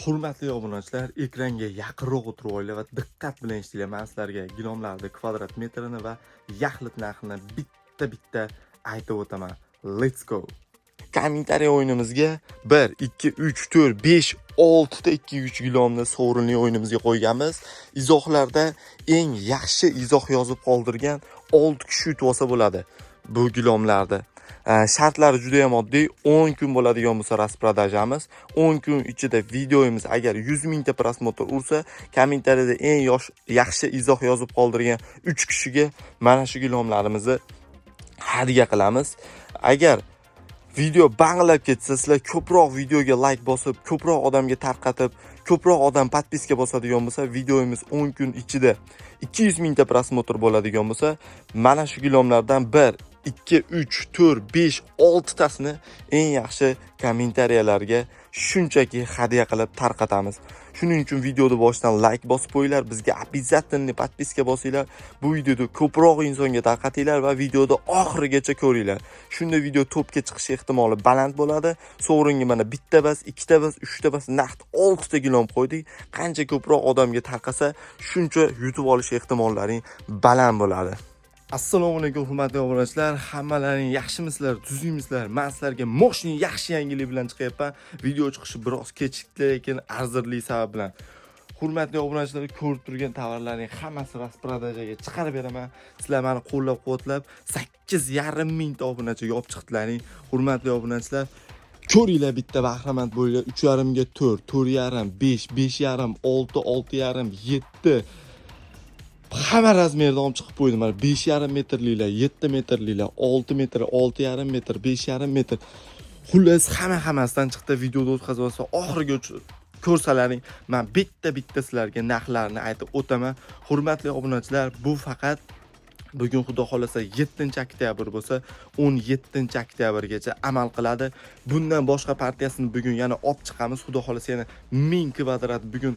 Hurmatli obunachilar, ekranga yaqinroq o'tirib olinglar va diqqat bilan eshitinglar. Men sizlarga gilomlarning kvadrat metrini va yaxlit narxini bitta aytib o'taman. Let's go. Kommentariy o'yinimizga 1, 2, 3, 4, 5, 6 ta 2-3 gilomni sovrinli o'yinimizga qo'yganmiz. Izohlarda eng yaxshi izoh yozib qoldirgan 6 kishi yutib olsa bo'ladi bu gilomlarni. Shartlari juda ham oddiy. 10 kun bo'ladigan bo'lsa rasprodajamiz. 10 kun ichida videomiz agar 100 mingta prosmotr ursa, kommentariyada eng yaxshi izoh yozib qoldirgan 3 kishiga mana shu gilomlarimizni hadya qilamiz. Agar video banglab ketsa, sizlar ko'proq videoga like bosib, ko'proq odamga tarqatib, ko'proq odam podpiska bosadigan bo'lsa, videomiz 10 kun ichida 200 mingta prosmotr bo'ladigan bo'lsa, mana shu gilomlardan 1, 2, 3, 4, 5, 6 tasini eng yaxshi kommentariyalarga shunchaki hadya qilib tarqatamiz. Shuning uchun videoni boshidan like bosib qo'yinglar, bizga обязательно podpiska bosinglar. Bu videoni ko'proq insonga tarqatinglar va videoni oxirigacha ko'ringlar. Shunda video topga chiqish ehtimoli baland bo'ladi. Sovringa mana bitta bas, ikkita bas, uchta bas, naqd 6 ta gilom qo'ydik. Qancha ko'proq odamga tarqasa, shuncha yutib olish ehtimollaring baland bo'ladi. Assalomu alaykum hurmatli obunachilar, hammalaring yaxshimisizlar, tuzingmisizlar? Men sizlarga moshning yaxshi yangilik bilan chiqyapman. Video chiqishi biroz kechikdi, lekin arzirli sabab bilan. Hurmatli obunachilar, ko'rib turgan tovarlarning hammasi rasprodajaga chiqarib beraman. Sizlar meni qo'llab-quvvatlab 8,5 mingta obunachi yopib chiqdilaring. Hurmatli obunachilar, ko'ringlar, bitta bahramand bo'linglar. 3,5 ga 4, 4,5, 5, 5,5, 6, 6,5, 7 hamma razmerda olib chiqib qo'ydim. Mana 5,5 metrliklar, 7 metrliklar, 6 metr, 6,5 metr, 5,5 metr. Xullas hammasidan chiqdi. Videoda o'tkazib olsa, oxiriga ko'rsalaring, men bitta sizlarga narxlarni aytib o'taman. Hurmatli obunachilar, bu faqat bugun xudo xolasa 7-oktyabr bo'lsa, 17-oktyabrgacha amal qiladi. Bundan boshqa partiyasini bugun yana olib chiqamiz. Xudo xolasa yana 1000 kvadrat bugun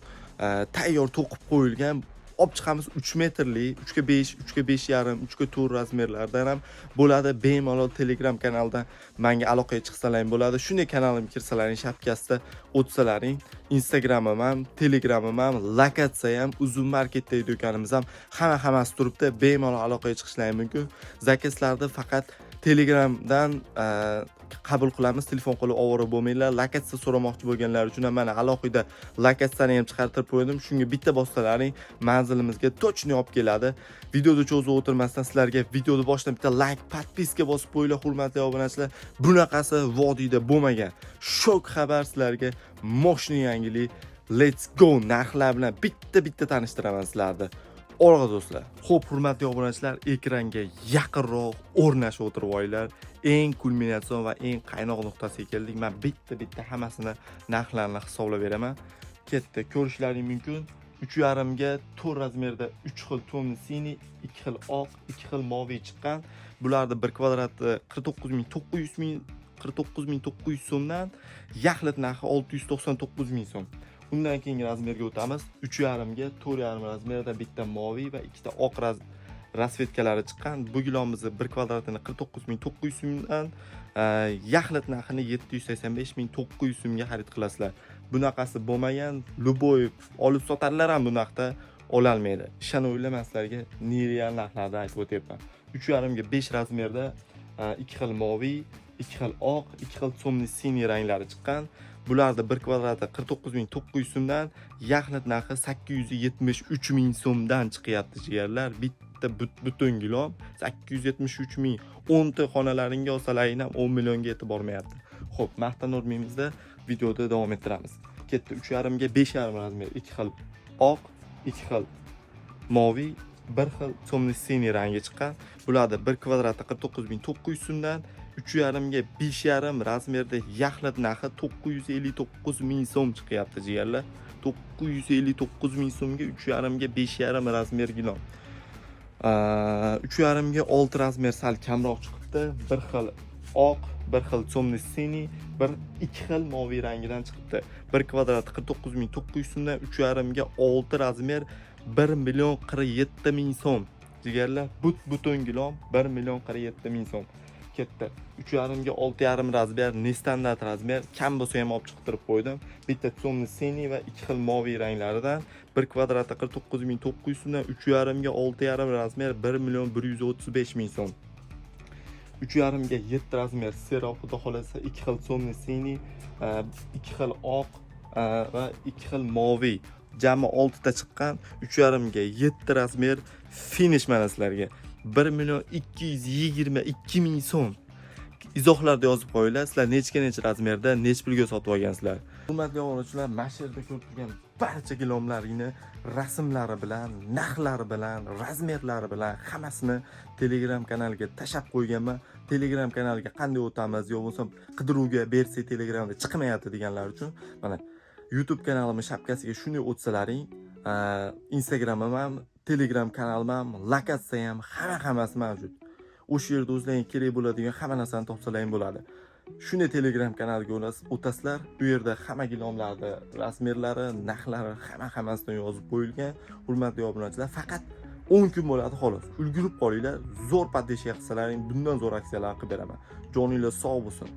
tayyor to'qib qo'yilgan. Olib chiqamiz 3 metrli, 3 ga 5, 3 ga 5,5, 3 ga 4 razmerlardan ham bo'ladi. Bemalol Telegram kanaldan menga aloqaga chiqsalaring bo'ladi. Shunday kanalimga kirsalaring, shapkasida o'tsalaring, Instagramim ham, Telegramim ham, lokatsiya ham, Uzun marketdagi do'konimiz ham hammasi turibdi. Bemalol aloqaga chiqishlaring mumkin. Zakazlarni faqat Telegramdan qabul qilamiz. Telefon qilib ovora bo'lmanglar. Lokatsiya so'ramoqchi bo'lganlar uchun ham mana alohida lokatsiyani ham chiqartirib qo'ydim. Shunga bitta bossalaring manzilimizga точно olib keladi. Videoni cho'zib o'tirmasdan sizlarga videoni boshidan bitta like, podpiska bosib qo'yinglar hurmatli obunachilar. Bunaqasi vodiyda bo'lmagan. Shok xabar sizlarga, moshni yangilik. Let's go narxlar bilan bitta tanishtiraman sizlarni. O'rg'a do'stlar. Xo'p, hurmatli obunachilar, ekranga yaqinroq o'rnashib o'tirib olinglar. Eng kulminatsion va eng qaynoq nuqtasiga keldik. Men bitta hammasini narxlarini hisoblab beraman. Ketdi, ko'rishlaring mumkin. 3,5 ga 4 razmerda 3 xil tomni siniy, 2 xil oq, 2 xil moviy chiqqan. Bularning 1 kvadrati 49,900 so'mdan, yaxlit narxi 699,000 so'm. Undan keyingi razmerga o'tamiz. 3,5 ga 4,5 razmerda bitta moviy va ikkita oq rasvetkalari chiqqan. Bu gilomimizni 1 kvadratini 49,900 so'mdan, yaxlit narxini 785,900 so'mga xarid qilasizlar. Bunaqasi bo'lmagan, Luboy olib sotarlar ham bu narxda ololmaydi. Ishoninglar, men sizlarga nereal narxlarda aytib o'tyapman. 3,5 ga 5 razmerda 2 xil moviy, 2 xil oq, 2 xil so'mli siniy ranglari chiqqan. Bularda 1 kvadrati 49,900 so'mdan, yaxlit narxi 873,000 so'mdan chiqyapti jigarlar. Bitta butun gilom 873,000. 10 ta xonalaringga olsalaring ham 10 millionga yetib bormayapti. Xo'p, maqtan o'rmimizda videoda davom ettiramiz. Ketdi 3,5 ga 5,5 razmer, 2 xil oq, 2 xil moviy, 1 xil so'mli siniy rangi chiqqan. Bularda 1 kvadrati 49,900 so'mdan, 3,5 ga 5,5 razmerda yaxlit narxi 959,000 so'm chiqyapti jigarlar. 959,000 so'mga 3,5 ga 5,5 razmer gilom. 3,5 ga 6 razmer sal kamroq chiqibdi. 1 xil oq, 1 xil so'mli siniy, 2 xil moviy rangidan chiqibdi. 1 kvadrati 49,900 so'mdan, 3,5 ga 6 razmer 1,47,000 so'm. Jigarlar, butun gilom 1,47,000 so'm. katta. 3,5 ga 6,5 razmer, nestandart razmer, kam bo'lsa ham olib chiqtirib qo'ydim. Bitta темный синий va ikki xil moviy ranglaridan 1 kvadratga 49,900 so'mdan 3,5 ga 6,5 razmer 1,135,000 so'm. 3,5 ga 7 razmer sero, xudo xolasa 2 xil темный синий, 2 xil oq va 2 xil moviy. Jami 6 ta chiqqan 3,5 ga 7 razmer finish mana sizlarga 1,222,000 so'm. Izohlarda yozib qo'yinglar, sizlar necha razmerda, necha pulga sotib olgansizlar. Hurmatli obunachilar, mana shu yerda ko'rib turgan barcha gilomlarini rasmlari bilan, narxlari bilan, razmerlari bilan hammasini Telegram kanaliga tashab qo'yganman. Telegram kanaliga qanday o'tamiz, yo bo'lmasa qidiruvga bersak Telegramda chiqmayapti deganlar uchun mana YouTube kanalimning shapkasiga shunday o'tsalaring, Instagramim ham, Telegram kanalim ham, lokatsiya ham, hammasi mavjud. O'sha yerda o'zlaringizga kerak bo'ladigan hamma narsani topsalaring bo'ladi. Shunday Telegram kanaliga o'tasizlar. Bu yerda hamma gilomlarni rasmerlari, narxlari, hammasidan yozib qo'yilgan. Hurmatli obunachilar, faqat 10 kun bo'ladi xolos. Ulgurib qolinglar, zo'r poddesh qilsalaring, bundan zo'r aksiyalar qilib beraman. Joninglar sog' bo'lsin.